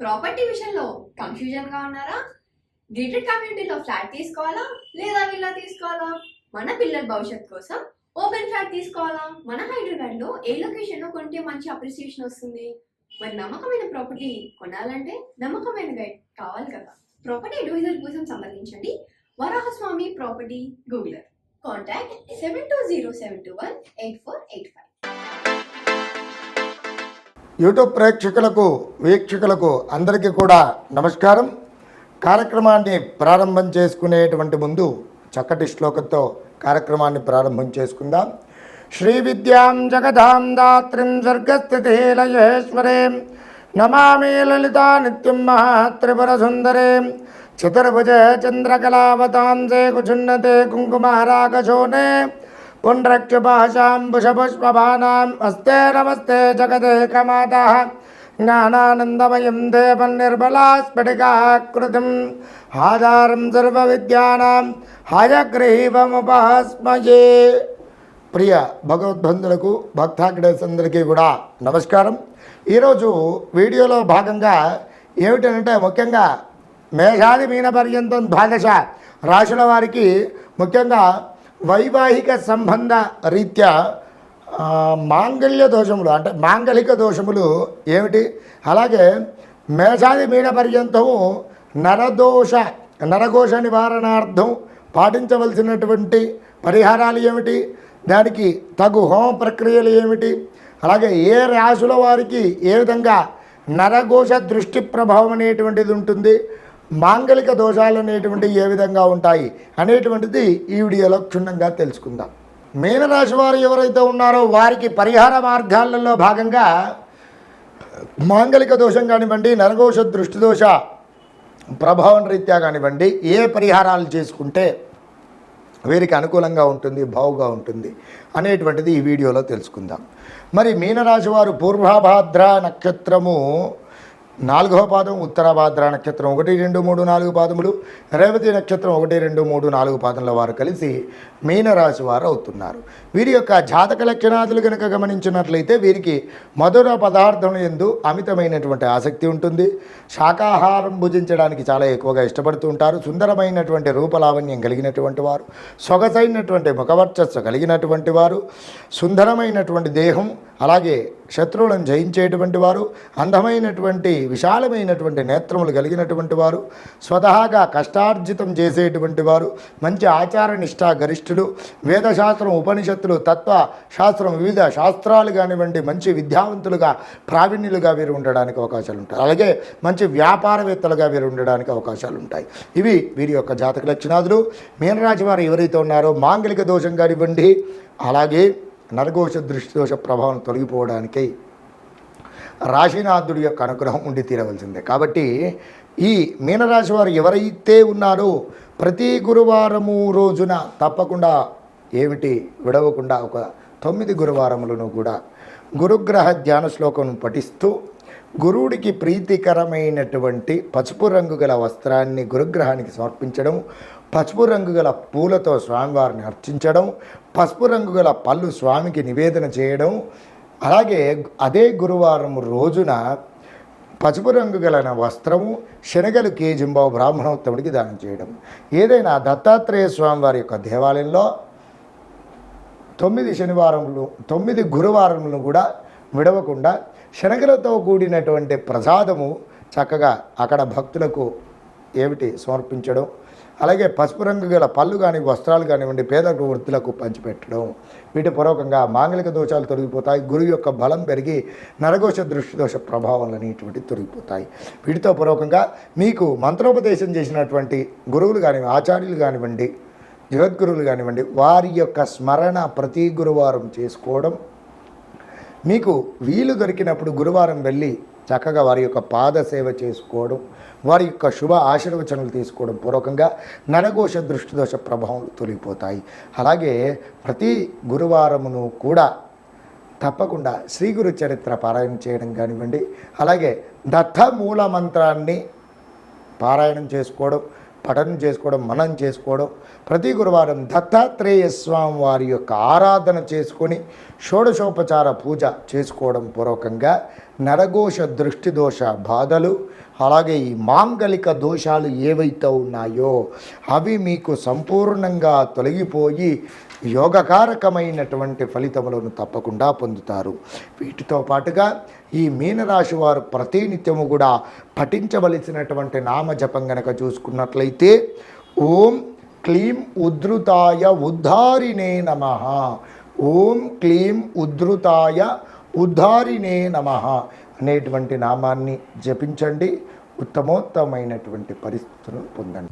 Property విషయంలో confusion గా ఉన్నారా? గేటెడ్ కమ్యూనిటీలో ఫ్లాట్ తీసుకోవాలా లేదా విల్లా తీసుకోవాలా? మన పిల్లల భవిష్యత్ కోసం ఓపెన్ ఫ్లాట్ తీసుకోవాలా? మన హైదరాబాద్ లో ఏ లొకేషన్ లో కొంటే మంచి అప్రిసియేషన్ వస్తుంది? మరి నమ్మకమైన ప్రాపర్టీ కొనాలంటే నమ్మకమైన గైడ్ కావాలి కదా. ప్రాపర్టీ అడ్వైజర్ కోసం సంప్రదించండి వరాహస్వామి ప్రాపర్టీ గూగులర్. కాంటాక్ట్ 7207218485. యూట్యూబ్ ప్రేక్షకులకు వీక్షకులకు అందరికీ కూడా నమస్కారం. కార్యక్రమాన్ని ప్రారంభం చేసుకునేటువంటి ముందు చక్కటి శ్లోకంతో కార్యక్రమాన్ని ప్రారంభం చేసుకుందాం. శ్రీ విద్యాం జగదాం దాత్రిం స్వర్గస్థితిలయేశ్వరీం నమామి లలితా నిత్యం మహాత్రిపుర సుందరీం చతుర్భుజ చంద్రకళావతాంసే కుచున్నతే కుంకుమారాగశోనే పుండ్రక్షుభాషాంబుషపుష్పభానాం అస్తే నమస్తే జగదేకమాతః జ్ఞానానందమయం దేవం నిర్మలాస్ఫటికాకృతిం ఆధారం సర్వవిద్యానాం హయగ్రీవముపస్మయే. ప్రియ భగవద్బంధులకు భక్తాగ్రేస్ అందరికీ కూడా నమస్కారం. ఈరోజు వీడియోలో భాగంగా ఏమిటంటే ముఖ్యంగా మేషాది మీన పర్యంతం ద్వాదశ రాశుల వారికి ముఖ్యంగా వైవాహిక సంబంధ రీత్యా మాంగళ్య దోషములు అంటే మాంగళిక దోషములు ఏమిటి, అలాగే మేషాది మీన పర్యంతము నరఘోష నివారణార్థం పాటించవలసినటువంటి పరిహారాలు ఏమిటి, దానికి తగు హోమ ప్రక్రియలు ఏమిటి, అలాగే ఏ రాశుల వారికి ఏ విధంగా నరఘోష దృష్టి ప్రభావం అనేటువంటిది ఉంటుంది, మాంగళిక దోషాలు అనేటువంటివి ఏ విధంగా ఉంటాయి అనేటువంటిది ఈ వీడియోలో క్షుణ్ణంగా తెలుసుకుందాం. మీనరాశి వారు ఎవరైతే ఉన్నారో వారికి పరిహార మార్గాలలో భాగంగా మాంగళిక దోషం కానివ్వండి, నరఘోష దృష్టి దోష ప్రభావం రీత్యా కానివ్వండి ఏ పరిహారాలు చేసుకుంటే వీరికి అనుకూలంగా ఉంటుంది, బావుగా ఉంటుంది అనేటువంటిది ఈ వీడియోలో తెలుసుకుందాం. మరి మీనరాశి వారు పూర్వభాద్ర నక్షత్రము 4వ పాదం, ఉత్తరాభాద్ర నక్షత్రం 1, 2, 3, 4 పాదములు, రేవతి నక్షత్రం 1, 2, 3, 4 పాదముల వారు కలిసి మీనరాశి వారు అవుతున్నారు. వీరి యొక్క జాతక లక్షణాదులు కనుక గమనించినట్లయితే వీరికి మధుర పదార్థం యందు అమితమైనటువంటి ఆసక్తి ఉంటుంది. శాకాహారం భుజించడానికి చాలా ఎక్కువగా ఇష్టపడుతూ ఉంటారు. సుందరమైనటువంటి రూపలావణ్యం కలిగినటువంటి వారు, సొగసైనటువంటి ముఖవర్చస్సు కలిగినటువంటి వారు, సుందరమైనటువంటి దేహం, అలాగే శత్రువులను జయించేటువంటి వారు, అందమైనటువంటి విశాలమైనటువంటి నేత్రములు కలిగినటువంటి వారు, స్వతహాగా కష్టార్జితం చేసేటువంటి వారు, మంచి ఆచార నిష్ఠా గరిష్ఠులు, వేదశాస్త్రం, ఉపనిషత్తులు, తత్వశాస్త్రం, వివిధ శాస్త్రాలు కానివ్వండి మంచి విద్యావంతులుగా ప్రావీణ్యులుగా వీరు ఉండడానికి అవకాశాలు ఉంటాయి. అలాగే మంచి వ్యాపారవేత్తలుగా వీరు ఉండడానికి అవకాశాలు ఉంటాయి. ఇవి వీరి యొక్క జాతక లక్షణాదులు. మీనరాశి వారు ఎవరైతే ఉన్నారో మాంగళిక దోషం కానివ్వండి, అలాగే నరఘోష దృష్టి దోష ప్రభావం తొలగిపోవడానికి రాశినాథుడి యొక్క అనుగ్రహం ఉండి తీరవలసిందే. కాబట్టి ఈ మీనరాశి వారు ఎవరైతే ఉన్నారో ప్రతి గురువారము రోజున తప్పకుండా ఏమిటి విడవకుండా ఒక 9 గురువారములను కూడా గురుగ్రహ ధ్యాన శ్లోకం పఠిస్తూ గురువుడికి ప్రీతికరమైనటువంటి పసుపు రంగు గల వస్త్రాన్ని గురుగ్రహానికి సమర్పించడం, పసుపు రంగు గల పూలతో స్వామివారిని అర్చించడం, పసుపు రంగు గల పళ్ళు స్వామికి నివేదన చేయడం, అలాగే అదే గురువారం రోజున పసుపు రంగు గల వస్త్రము, శనగలు కేజింబావు బ్రాహ్మణోత్తముడికి దానం చేయడం. ఏదైనా దత్తాత్రేయ స్వామివారి యొక్క దేవాలయంలో 9 గురువారములను కూడా విడవకుండా శనగలతో కూడినటువంటి ప్రసాదము చక్కగా అక్కడ భక్తులకు ఏమిటి సమర్పించడం, అలాగే పసుపు రంగు గల పళ్ళు కానీ వస్త్రాలు కానివ్వండి పేద వృత్తులకు పంచిపెట్టడం. వీటి పూర్వకంగా మాంగళిక దోషాలు తొలగిపోతాయి. గురువు యొక్క బలం పెరిగి నరఘోష దృష్టి దోష ప్రభావాలు అనేటువంటివి తొలగిపోతాయి. వీటితో పూర్వకంగా మీకు మంత్రోపదేశం చేసినటువంటి గురువులు కానివ్వండి, ఆచార్యులు కానివ్వండి, జగద్గురువులు కానివ్వండి, వారి యొక్క స్మరణ ప్రతి గురువారం చేసుకోవడం, మీకు వీలు దొరికినప్పుడు గురువారం వెళ్ళి చక్కగా వారి యొక్క పాద సేవ చేసుకోవడం, వారి యొక్క శుభ ఆశీర్వచనలు తీసుకోవడం పూర్వకంగా నరఘోష దృష్టి దోష ప్రభావం తొలగిపోతాయి. అలాగే ప్రతి గురువారమును కూడా తప్పకుండా శ్రీ గురు చరిత్ర పారాయణం చేయడం కానివ్వండి, అలాగే దత్త మూల మంత్రాన్ని పారాయణం చేసుకోవడం, పఠనం చేసుకోవడం, మనం చేసుకోవడం, ప్రతి గురువారం దత్తాత్రేయ స్వామి వారి యొక్క ఆరాధన చేసుకొని షోడశోపచార పూజ చేసుకోవడం పూర్వకంగా నరఘోష దృష్టి దోష బాధలు, అలాగే ఈ మాంగలిక దోషాలు ఏవైతే ఉన్నాయో అవి మీకు సంపూర్ణంగా తొలగిపోయి యోగకారకమైనటువంటి ఫలితములను తప్పకుండా పొందుతారు. వీటితో పాటుగా ఈ మీనరాశి వారు ప్రతినిత్యము కూడా పఠించవలసినటువంటి నామజపం గనక చూసుకున్నట్లయితే ఓం క్లీం ఉద్ధృతాయ ఉద్ధారిణే నమః, ఓం క్లీం ఉద్ధృతాయ ఉద్ధారిణే నమః అనేటువంటి నామాన్ని జపించండి. ఉత్తమోత్తమైనటువంటి పరిస్థితులను పొందండి.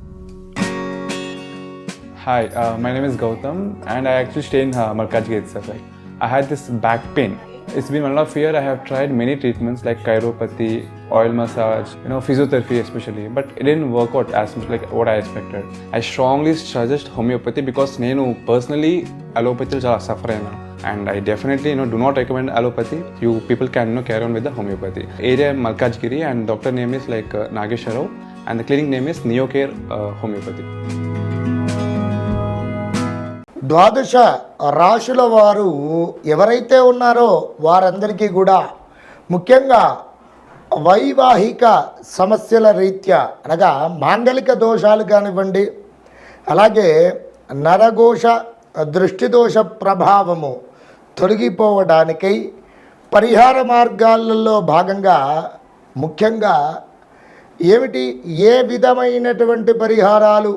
Hi, my name is Gautam and I actually stay in Malkajgiri itself. Like, I had this back pain. It's been 1.5 years. I have tried many treatments like chiropathy, oil massage, physiotherapy especially, but it didn't work out as much like what I expected. I strongly suggest homeopathy because నేను personally allopathy చాలా suffer అయినా, and I definitely do not recommend allopathy. You people can carry on with the homeopathy. Area Malkajgiri and doctor name is like Nageswara Rao and the clinic name is Neocare Homeopathy. ద్వాదశ రాశుల వారు ఎవరైతే ఉన్నారో వారందరికీ కూడా ముఖ్యంగా వైవాహిక సమస్యల రీత్యా అనగా మాంగలిక దోషాలు కానివ్వండి, అలాగే నరఘోష దృష్టి దోష ప్రభావము తొలగిపోవడానికై పరిహార మార్గాలలో భాగంగా ముఖ్యంగా ఏమిటి, ఏ విధమైనటువంటి పరిహారాలు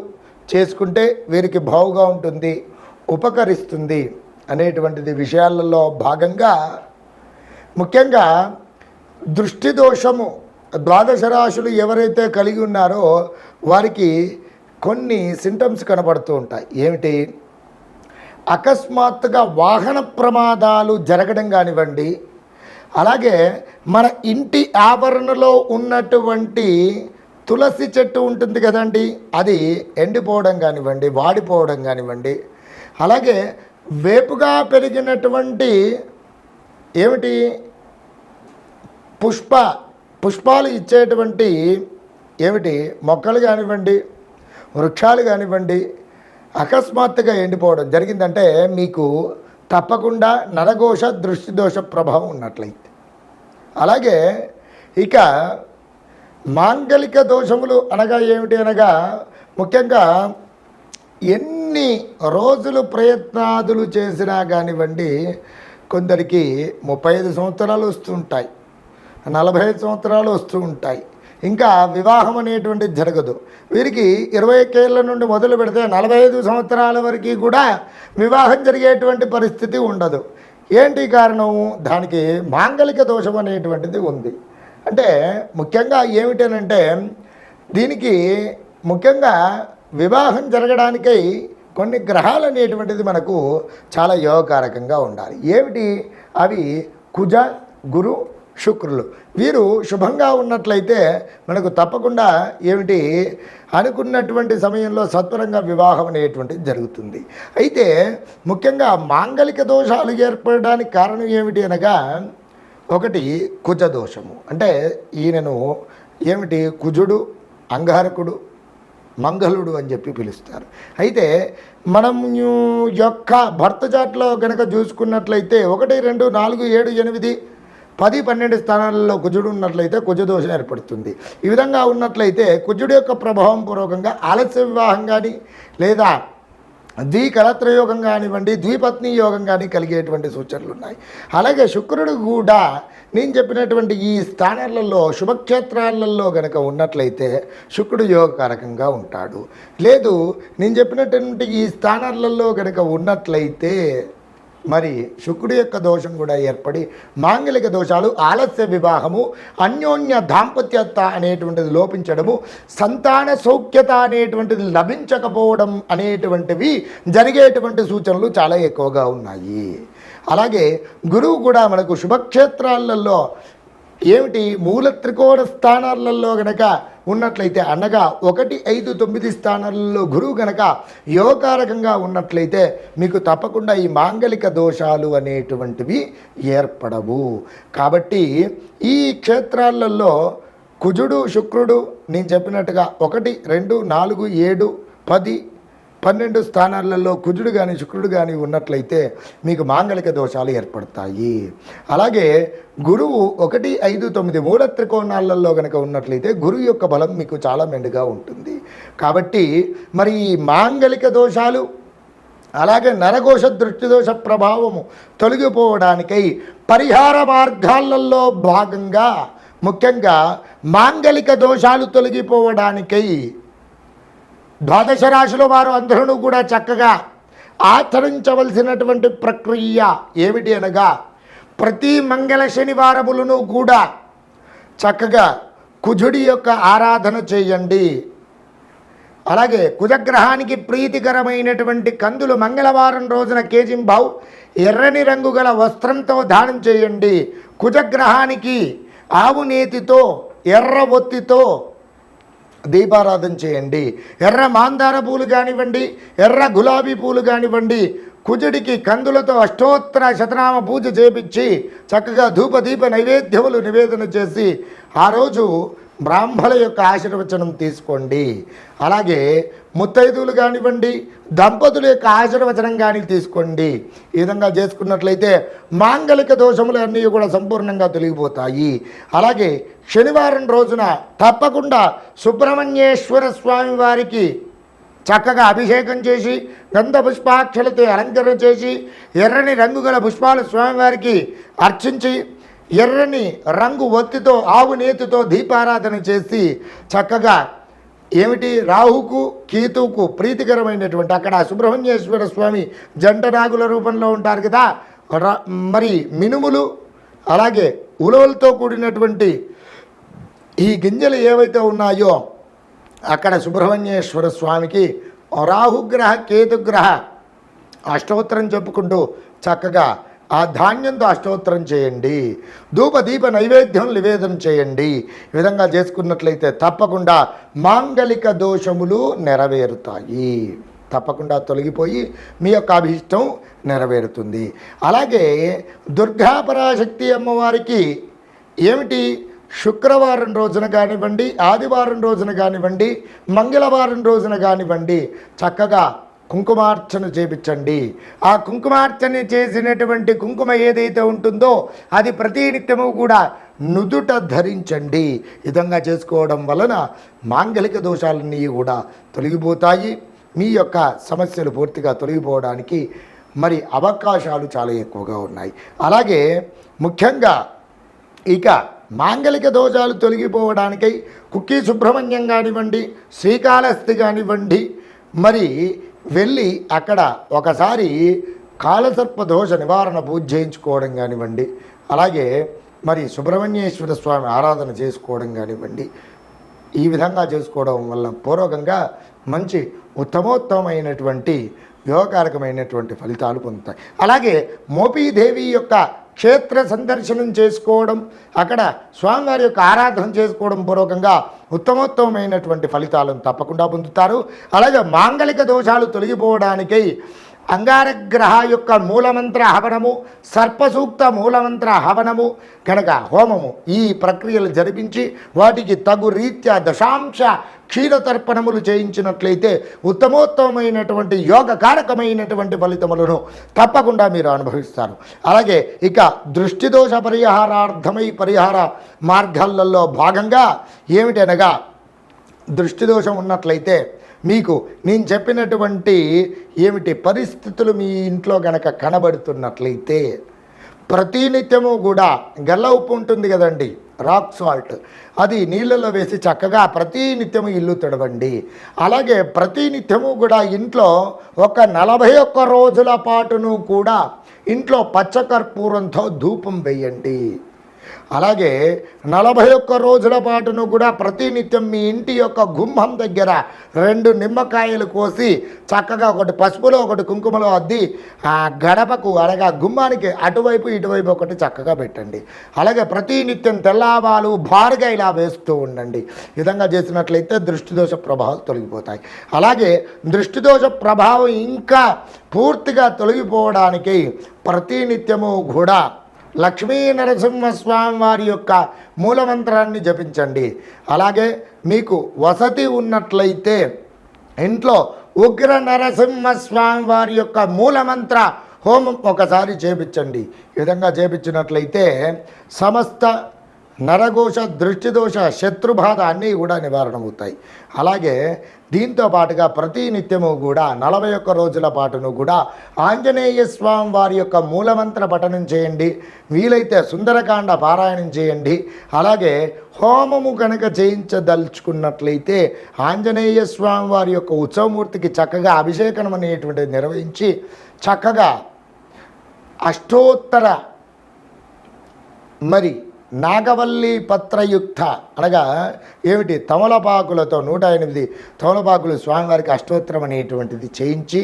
చేసుకుంటే వీరికి బావుగా ఉంటుంది, ఉపకరిస్తుంది అనేటువంటిది విషయాలలో భాగంగా ముఖ్యంగా దృష్టి దోషము ద్వాదశ రాశులు ఎవరైతే కలిగి ఉన్నారో వారికి కొన్ని సింటమ్స్ కనబడుతూ ఉంటాయి. ఏమిటి, అకస్మాత్తుగా వాహన ప్రమాదాలు జరగడం కానివ్వండి, అలాగే మన ఇంటి ఆవరణలో ఉన్నటువంటి తులసి చెట్టు ఉంటుంది కదండి, అది ఎండిపోవడం కానివ్వండి, వాడిపోవడం కానివ్వండి, అలాగే వేపుగా పెరిగినటువంటి ఏమిటి పుష్పాలు ఇచ్చేటువంటి ఏమిటి మొక్కలు కానివ్వండి, వృక్షాలు కానివ్వండి అకస్మాత్తుగా ఎండిపోవడం జరిగిందంటే మీకు తప్పకుండా నరఘోష దృష్టి దోష ప్రభావం ఉన్నట్లయితే. అలాగే ఇక మాంగలిక దోషములు అనగా ఏమిటి అనగా ముఖ్యంగా ఎన్ని రోజులు ప్రయత్నాదులు చేసినా కానివ్వండి కొందరికి 35 సంవత్సరాలు వస్తుంటాయి, 45 సంవత్సరాలు వస్తూ ఉంటాయి, ఇంకా వివాహం అనేటువంటిది జరగదు. వీరికి 21 ఏళ్ళ నుండి మొదలు పెడితే 45 సంవత్సరాల వరకు కూడా వివాహం జరిగేటువంటి పరిస్థితి ఉండదు. ఏంటి కారణం, దానికి మాంగలిక దోషం అనేటువంటిది ఉంది. అంటే ముఖ్యంగా ఏమిటనంటే దీనికి ముఖ్యంగా వివాహం జరగడానికై కొన్ని గ్రహాలు అనేటువంటిది మనకు చాలా యోగకారకంగా ఉండాలి. ఏమిటి అవి, కుజ గురు శుక్రులు. వీరు శుభంగా ఉన్నట్లయితే మనకు తప్పకుండా ఏమిటి అనుకున్నటువంటి సమయంలో సత్వరంగా వివాహం అనేటువంటిది జరుగుతుంది. అయితే ముఖ్యంగా మాంగలిక దోషాలు ఏర్పడడానికి కారణం ఏమిటి అనగా ఒకటి కుజ దోషము. అంటే ఈయనను ఏమిటి కుజుడు, అంగారకుడు, మంగళుడు అని చెప్పి పిలుస్తారు. అయితే మనం యొక్క భర్త చాట్లో కనుక చూసుకున్నట్లయితే 1, 2, 4, 7, 8, 10, 12 స్థానాలలో కుజుడు ఉన్నట్లయితే కుజదోషం ఏర్పడుతుంది. ఈ విధంగా ఉన్నట్లయితే కుజుడు యొక్క ప్రభావం పూర్వకంగా ఆలస్య వివాహం కానీ లేదా ద్వికలత్రయోగం కానివ్వండి, ద్విపత్ని యోగం కానీ కలిగేటువంటి సూచనలు ఉన్నాయి. అలాగే శుక్రుడు కూడా నేను చెప్పినటువంటి ఈ స్థానాలలో శుభక్షేత్రాలలో కనుక ఉన్నట్లయితే శుక్రుడు యోగకారకంగా ఉంటాడు. లేదు నేను చెప్పినటువంటి ఈ స్థానాలలో కనుక ఉన్నట్లయితే మరి శుక్రుడి యొక్క దోషం కూడా ఏర్పడి మాంగలిక దోషాలు, ఆలస్య వివాహము, అన్యోన్య దాంపత్యత అనేటువంటిది లోపించడము, సంతాన సౌఖ్యత అనేటువంటిది లభించకపోవడం అనేటువంటివి జరిగేటువంటి సూచనలు చాలా ఎక్కువగా ఉన్నాయి. అలాగే గురువు కూడా మనకు శుభక్షేత్రాలలో ఏమిటి మూల త్రికోణ స్థానాలలో గనక ఉన్నట్లయితే అనగా 1, 5, 9 స్థానాలలో గురువు గనక యోగకారకంగా ఉన్నట్లయితే మీకు తప్పకుండా ఈ మాంగలిక దోషాలు అనేటువంటివి ఏర్పడవు. కాబట్టి ఈ క్షేత్రాలలో కుజుడు శుక్రుడు నేను చెప్పినట్టుగా 1, 2, 4, 7, 10, 12 స్థానాలలో కుజుడు కానీ శుక్రుడు కానీ ఉన్నట్లయితే మీకు మాంగళిక దోషాలు ఏర్పడతాయి. అలాగే గురువు 1, 5, 9 మూల త్రికోణాలలో కనుక ఉన్నట్లయితే గురువు యొక్క బలం మీకు చాలా మెండుగా ఉంటుంది. కాబట్టి మరి ఈ మాంగళిక దోషాలు అలాగే నరఘోష దృష్టిదోష ప్రభావము తొలగిపోవడానికై పరిహార మార్గాలలో భాగంగా ముఖ్యంగా మాంగళిక దోషాలు తొలగిపోవడానికై ద్వాదశ రాశుల వారు అందరూ కూడా చక్కగా ఆచరించవలసినటువంటి ప్రక్రియ ఏమిటి అనగా ప్రతి మంగళ శనివారములను కూడా చక్కగా కుజుడి యొక్క ఆరాధన చేయండి. అలాగే కుజగ్రహానికి ప్రీతికరమైనటువంటి కందులు మంగళవారం రోజున కేజింబావు ఎర్రని రంగు గల వస్త్రంతో దానం చేయండి. కుజగ్రహానికి ఆవు నేతితో ఎర్ర ఒత్తితో దీపారాధన చేయండి. ఎర్ర మాందార పూలు కానివ్వండి, ఎర్ర గులాబీ పూలు కానివ్వండి, కుజుడికి కందులతో అష్టోత్తర శతనామ పూజ చేపించి చక్కగా ధూపదీప నైవేద్యములు నివేదన చేసి ఆ రోజు బ్రాహ్మణ యొక్క ఆశీర్వచనం తీసుకోండి. అలాగే ముత్తైదువులు కానివ్వండి, దంపతుల యొక్క ఆశీర్వచనం కానీ తీసుకోండి. ఈ విధంగా చేసుకున్నట్లయితే మాంగళిక దోషములు అన్నీ కూడా సంపూర్ణంగా తొలగిపోతాయి. అలాగే శనివారం రోజున తప్పకుండా సుబ్రహ్మణ్యేశ్వర స్వామి వారికి చక్కగా అభిషేకం చేసి గంధ పుష్పాక్షలతో అలంకరణ చేసి ఎర్రని రంగు గల పుష్పాలు స్వామివారికి అర్చించి ఎర్రని రంగు ఒత్తితో ఆవు నేతితో దీపారాధన చేసి చక్కగా ఏమిటి రాహుకు కేతువుకు ప్రీతికరమైనటువంటి అక్కడ సుబ్రహ్మణ్యేశ్వర స్వామి జంట నాగుల రూపంలో ఉంటారు కదా, మరి మినుములు అలాగే ఉలవలతో కూడినటువంటి ఈ గింజలు ఏవైతే ఉన్నాయో అక్కడ సుబ్రహ్మణ్యేశ్వర స్వామికి రాహుగ్రహ కేతుగ్రహ అష్టోత్తరం చెప్పుకుంటూ చక్కగా ఆ ధాన్యంతో అష్టోత్తరం చేయండి. ధూపదీప నైవేద్యం నివేదన చేయండి. ఈ విధంగా చేసుకున్నట్లయితే తప్పకుండా మాంగళిక దోషములు నెరవేరుతాయి. తప్పకుండా తొలగిపోయి మీ యొక్క అభీష్టం నెరవేరుతుంది. అలాగే దుర్గాపరాశక్తి అమ్మవారికి ఏమిటి శుక్రవారం రోజున కానివ్వండి, ఆదివారం రోజున కానివ్వండి, మంగళవారం రోజున కానివ్వండి చక్కగా కుంకుమార్చన చేపించండి. ఆ కుంకుమార్చన చేసినటువంటి కుంకుమ ఏదైతే ఉంటుందో అది ప్రతినిత్యము కూడా నుదుట ధరించండి. విధంగా చేసుకోవడం వలన మాంగళిక దోషాలన్నీ కూడా తొలగిపోతాయి. మీ యొక్క సమస్యలు పూర్తిగా తొలగిపోవడానికి మరి అవకాశాలు చాలా ఎక్కువగా ఉన్నాయి. అలాగే ముఖ్యంగా ఇక మాంగళిక దోషాలు తొలగిపోవడానికై కుక్కీ సుబ్రహ్మణ్యం కానివ్వండి, శ్రీకాళహస్తి కానివ్వండి, మరి వెళ్ళి అక్కడ ఒకసారి కాలసర్ప దోష నివారణ పూజ చేయించుకోవడం కానివ్వండి, అలాగే మరి సుబ్రహ్మణ్యేశ్వర స్వామి ఆరాధన చేసుకోవడం కానివ్వండి. ఈ విధంగా చేసుకోవడం వల్ల పూర్వకంగా మంచి ఉత్తమోత్తమైనటువంటి యోగకారకమైనటువంటి ఫలితాలు పొందుతాయి. అలాగే మోపీదేవి యొక్క క్షేత్ర సందర్శనం చేసుకోవడం, అక్కడ స్వామివారి యొక్క ఆరాధన చేసుకోవడం పూర్వకంగా ఉత్తమోత్తమైనటువంటి ఫలితాలను తప్పకుండా పొందుతారు. అలాగే మాంగళిక దోషాలు తొలగిపోవడానికై అంగారగ్రహ యొక్క మూలమంత్ర హవనము, సర్పసూక్త మూలమంత్ర హవనము కనుక హోమము ఈ ప్రక్రియలు జరిపించి వాటికి తగు రీత్యా దశాంశ క్షీరతర్పణములు చేయించినట్లయితే ఉత్తమోత్తమైనటువంటి యోగకారకమైనటువంటి ఫలితములను తప్పకుండా మీరు అనుభవిస్తారు. అలాగే ఇక దృష్టిదోష పరిహారార్థమై పరిహార మార్గాలలో భాగంగా ఏమిటనగా దృష్టిదోషం ఉన్నట్లయితే మీకు నేను చెప్పినటువంటి ఏమిటి పరిస్థితులు మీ ఇంట్లో గనక కనబడుతున్నట్లయితే ప్రతినిత్యము కూడా గల్ల ఉప్పు ఉంటుంది కదండి, రాక్ సాల్ట్, అది నీళ్ళలో వేసి చక్కగా ప్రతినిత్యము ఇల్లు తడవండి. అలాగే ప్రతినిత్యము కూడా ఇంట్లో ఒక 41 రోజుల పాటును కూడా ఇంట్లో పచ్చకర్పూరంతో ధూపం వేయండి. అలాగే 41 రోజుల పాటును కూడా ప్రతినిత్యం మీ ఇంటి యొక్క గుమ్మం దగ్గర 2 నిమ్మకాయలు కోసి చక్కగా ఒకటి పసుపులో ఒకటి కుంకుమలో అద్ది ఆ గడపకు అనగా గుమ్మానికి అటువైపు ఇటువైపు ఒకటి చక్కగా పెట్టండి. అలాగే ప్రతినిత్యం తెల్లవాలు భారుగా ఇలా వేస్తూ ఉండండి. ఈ విధంగా చేసినట్లయితే దృష్టిదోష ప్రభావాలు తొలగిపోతాయి. అలాగే దృష్టిదోష ప్రభావం ఇంకా పూర్తిగా తొలగిపోవడానికి ప్రతినిత్యము కూడా లక్ష్మీ నరసింహస్వామి వారి యొక్క మూలమంత్రాన్ని జపించండి. అలాగే మీకు వసతి ఉన్నట్లయితే ఇంట్లో ఉగ్ర నరసింహస్వామి వారి యొక్క మూలమంత్ర హోమం ఒకసారి చేపించండి. ఈ విధంగా చేపించినట్లయితే సమస్త నరఘోష, దృష్టిదోష, శత్రుబాధ అన్నీ కూడా నివారణ అవుతాయి. అలాగే దీంతో పాటుగా ప్రతి నిత్యము కూడా 41 రోజుల పాటును కూడా ఆంజనేయ స్వామి వారి యొక్క మూలమంత్ర పఠనం చేయండి. వీలైతే సుందరకాండ పారాయణం చేయండి. అలాగే హోమము కనుక చేయించదలుచుకున్నట్లయితే ఆంజనేయ స్వామి వారి యొక్క ఉత్సవమూర్తికి చక్కగా అభిషేకం అనేటువంటిది నిర్వహించి చక్కగా అష్టోత్తర మరి నాగవల్లి పత్రయుక్త అనగా ఏమిటి తమలపాకులతో 108 తమలపాకులు స్వామివారికి అష్టోత్తరం అనేటువంటిది చేయించి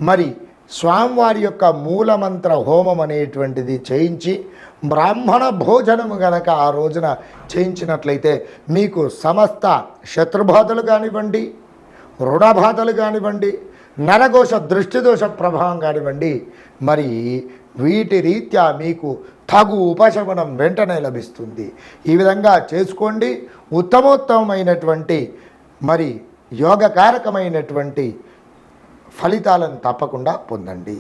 మరి స్వామివారి యొక్క మూలమంత్ర హోమం అనేటువంటిది చేయించి బ్రాహ్మణ భోజనము గనక ఆ రోజున చేయించినట్లయితే మీకు సమస్త శత్రుబాధలు కానివ్వండి, రుణబాధలు కానివ్వండి, నరఘోష దృష్టిదోష ప్రభావం కానివ్వండి, మరి వీటి రీత్యా మీకు తగు ఉపశమనం వెంటనే లభిస్తుంది. ఈ విధంగా చేసుకోండి. ఉత్తమోత్తమైనటువంటి మరి యోగకారకమైనటువంటి ఫలితాలను తప్పకుండా పొందండి.